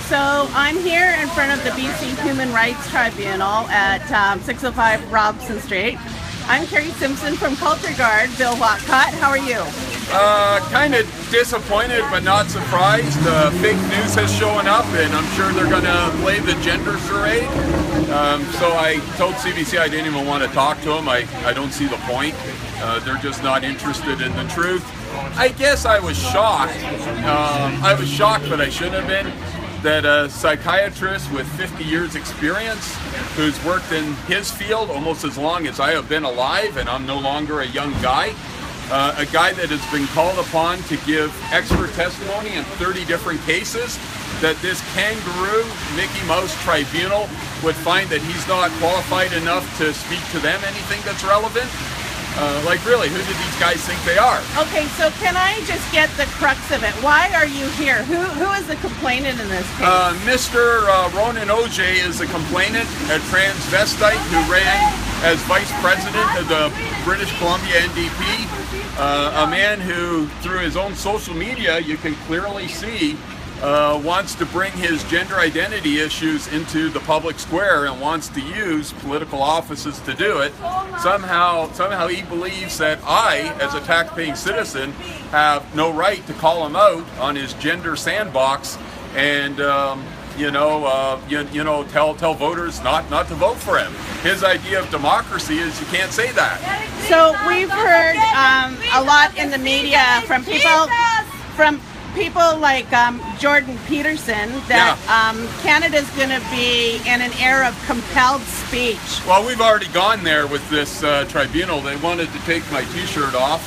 So I'm here in front of the BC Human Rights Tribunal at 605 Robson Street. I'm Carrie Simpson from Culture Guard. Bill Whatcott, how are you? Kind of disappointed but not surprised. Fake news has shown up and I'm sure they're going to play the gender charade. So I told CBC I didn't even want to talk to them. I don't see the point. They're just not interested in the truth. I guess I was shocked. I was shocked, but I shouldn't have been, that a psychiatrist with 50 years experience, who's worked in his field almost as long as I have been alive, and I'm no longer a young guy, a guy that has been called upon to give expert testimony in 30 different cases, that this kangaroo Mickey Mouse tribunal would find that he's not qualified enough to speak to them anything that's relevant. Like really, who do these guys think they are? Okay, so can I just get the crux of it? Why are you here? Who is the complainant in this case? Mr. Ronan Ojay is the complainant, a transvestite who ran as vice president of the British Columbia NDP. A man who, through his own social media, you can clearly see wants to bring his gender identity issues into the public square and wants to use political offices to do it. Somehow he believes that I, as a tax-paying citizen, have no right to call him out on his gender sandbox and tell voters not to vote for him. His idea of democracy is you can't say that. So we've heard a lot in the media from people like Jordan Peterson that Canada's going to be in an era of compelled speech. Well, we've already gone there with this tribunal. They wanted to take my t-shirt off,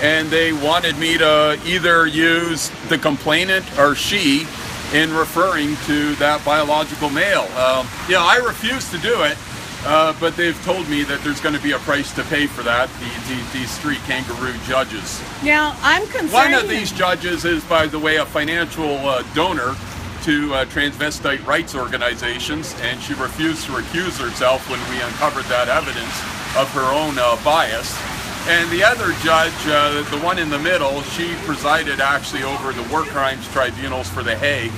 and they wanted me to either use the complainant or she in referring to that biological male. I refuse to do it. But they've told me that there's going to be a price to pay for that, these three kangaroo judges. Now, I'm concerned... One of these judges is, by the way, a financial donor to transvestite rights organizations, and she refused to recuse herself when we uncovered that evidence of her own bias. And the other judge, the one in the middle, she presided actually over the war crimes tribunals for The Hague,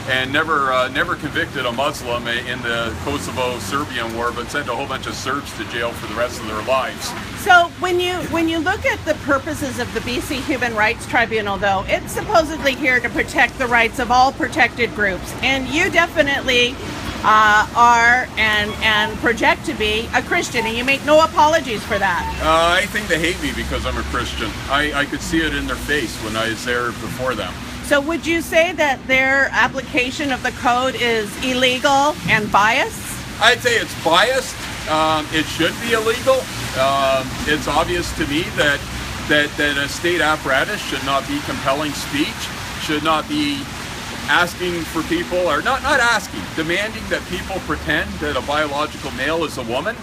and never convicted a Muslim in the Kosovo-Serbian war, but sent a whole bunch of Serbs to jail for the rest of their lives. So when you look at the purposes of the BC Human Rights Tribunal, though, it's supposedly here to protect the rights of all protected groups, and you definitely are and project to be a Christian, and you make no apologies for that. I think they hate me because I'm a Christian. I could see it in their face when I was there before them. So would you say that their application of the code is illegal and biased? I'd say it's biased. It should be illegal. It's obvious to me that a state apparatus should not be compelling speech, should not be asking for people, or not asking, demanding that people pretend that a biological male is a woman.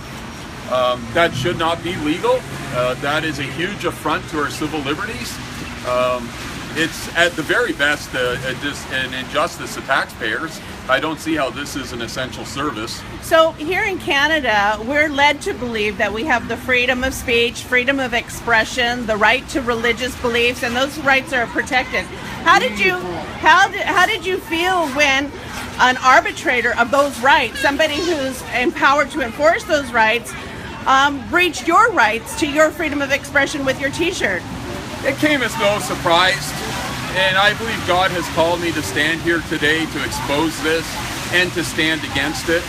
That should not be legal. That is a huge affront to our civil liberties. It's at the very best an injustice to taxpayers. I don't see how this is an essential service. So here in Canada, we're led to believe that we have the freedom of speech, freedom of expression, the right to religious beliefs, and those rights are protected. How did you feel when an arbitrator of those rights, somebody who's empowered to enforce those rights, breached your rights to your freedom of expression with your t-shirt? It came as no surprise, and I believe God has called me to stand here today to expose this and to stand against it.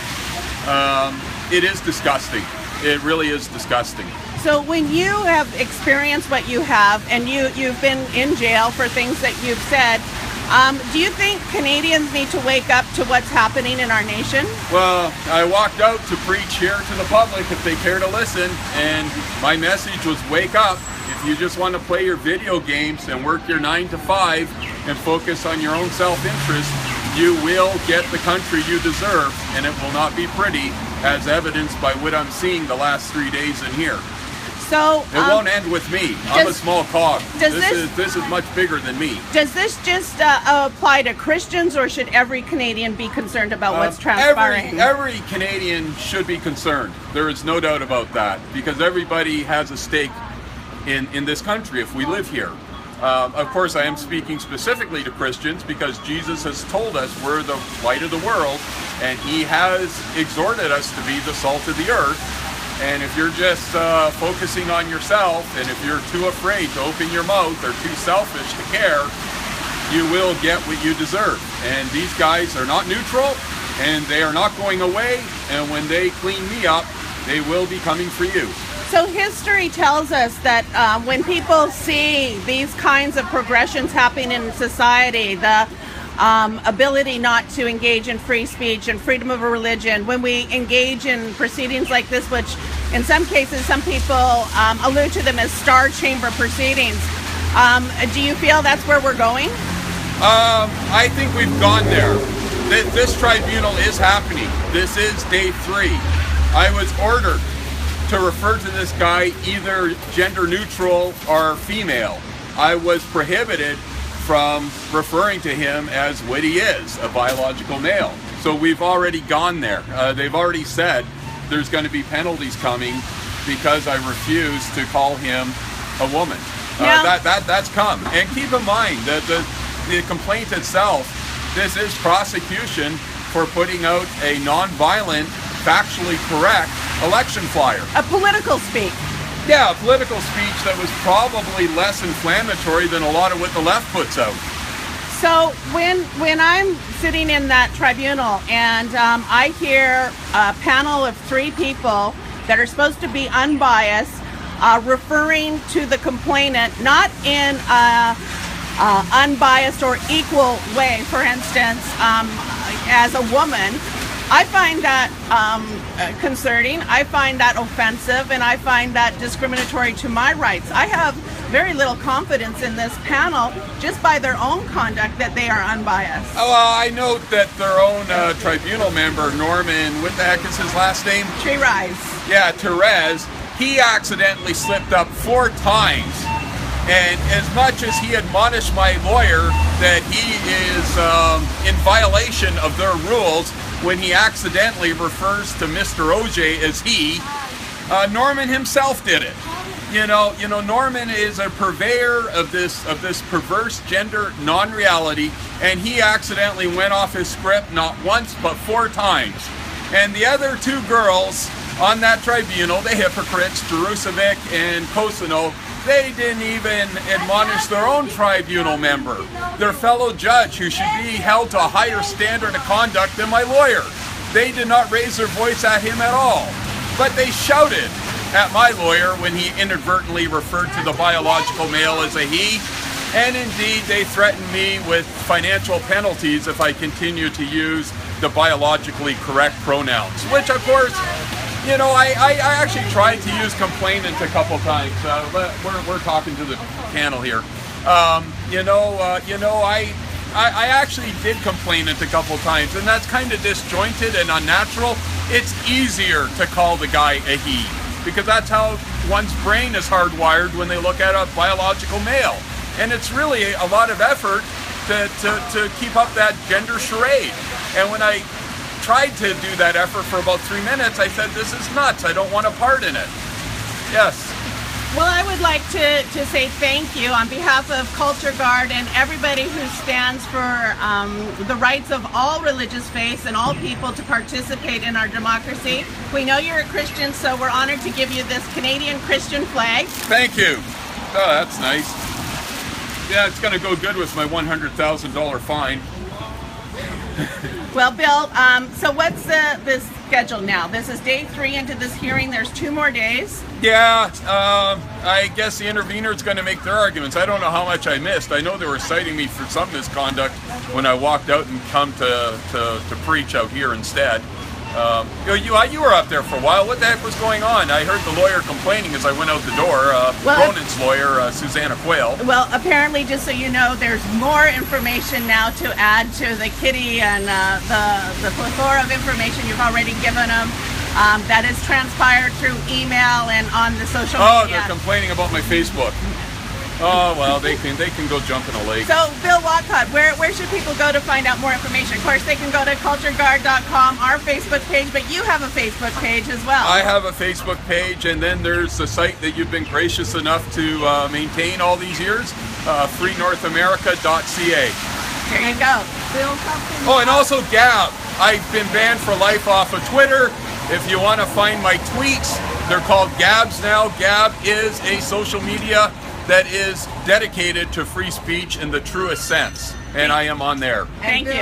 It is disgusting. It really is disgusting. So when you have experienced what you have, and you've been in jail for things that you've said, do you think Canadians need to wake up to what's happening in our nation? Well, I walked out to preach here to the public if they care to listen, and my message was wake up. If you just want to play your video games and work your 9 to 5 and focus on your own self-interest, you will get the country you deserve, and it will not be pretty, as evidenced by what I'm seeing the last 3 days in here. So it won't end with me. I'm a small cog. This is much bigger than me. Does this just apply to Christians, or should every Canadian be concerned about what's transpiring? Every Canadian should be concerned. There is no doubt about that, because everybody has a stake in this country if we live here. Of course, I am speaking specifically to Christians because Jesus has told us we're the light of the world, and he has exhorted us to be the salt of the earth. And if you're just focusing on yourself, and if you're too afraid to open your mouth or too selfish to care, you will get what you deserve. And these guys are not neutral, and they are not going away, and when they clean me up, they will be coming for you. So history tells us that when people see these kinds of progressions happening in society, the ability not to engage in free speech and freedom of religion, when we engage in proceedings like this, which in some cases some people allude to them as star chamber proceedings, do you feel that's where we're going? I think we've gone there. This tribunal is happening. This is day 3. I was ordered to refer to this guy either gender neutral or female. I was prohibited from referring to him as what he is, a biological male. So we've already gone there. They've already said there's going to be penalties coming because I refuse to call him a woman. That's come. And keep in mind that the complaint itself, this is prosecution for putting out a non-violent, factually correct election flyer. A political speak. Yeah, a political speech that was probably less inflammatory than a lot of what the left puts out. So when I'm sitting in that tribunal and I hear a panel of 3 people that are supposed to be unbiased referring to the complainant not in a unbiased or equal way, for instance, as a woman, I find that concerning, I find that offensive, and I find that discriminatory to my rights. I have very little confidence in this panel just by their own conduct that they are unbiased. Oh, I note that their own tribunal member, Norman, what the heck is his last name? Therese. Yeah, Therese. He accidentally slipped up 4 times. And as much as he admonished my lawyer that he is in violation of their rules when he accidentally refers to Mr. OJ as he, Norman himself did it. You know, Norman is a purveyor of this perverse gender non-reality, and he accidentally went off his script not once but 4 times. And the other 2 girls on that tribunal, the hypocrites, Jerusalem and Cosino, they didn't even admonish their own tribunal member, their fellow judge, who should be held to a higher standard of conduct than my lawyer. They did not raise their voice at him at all, but they shouted at my lawyer when he inadvertently referred to the biological male as a he, and indeed they threatened me with financial penalties if I continue to use the biologically correct pronouns, which of course, you know, I actually tried to use complainant a couple times. We're talking to the panel here. I actually did complainant a couple times, and that's kind of disjointed and unnatural. It's easier to call the guy a he, because that's how one's brain is hardwired when they look at a biological male. And it's really a lot of effort to keep up that gender charade. And when I tried to do that effort for about 3 minutes, I said, this is nuts, I don't want a part in it. Yes. Well, I would like to say thank you on behalf of Culture Guard and everybody who stands for the rights of all religious faiths and all people to participate in our democracy. We know you're a Christian, so we're honored to give you this Canadian Christian flag. Thank you. Oh, that's nice. Yeah, it's going to go good with my $100,000 fine. Well, Bill, so what's the schedule now? This is day 3 into this hearing. There's 2 more days. Yeah, I guess the intervener is going to make their arguments. I don't know how much I missed. I know they were citing me for some misconduct when I walked out and come to preach out here instead. You were up there for a while. What the heck was going on? I heard the lawyer complaining as I went out the door. Ronan's lawyer, Susanna Quayle. Well, apparently, just so you know, there's more information now to add to the kitty and the plethora of information you've already given them. That is transpired through email and on the social media. Oh, they're complaining about my Facebook. Oh, well, they can go jump in a lake. So, Bill Whatcott, where should people go to find out more information? Of course, they can go to cultureguard.com, our Facebook page, but you have a Facebook page as well. I have a Facebook page, and then there's the site that you've been gracious enough to maintain all these years, freenorthamerica.ca. There you go. Oh, and also Gab. I've been banned for life off of Twitter. If you want to find my tweets, they're called Gabs now. Gab is a social media that is dedicated to free speech in the truest sense, and I am on there. Thank you.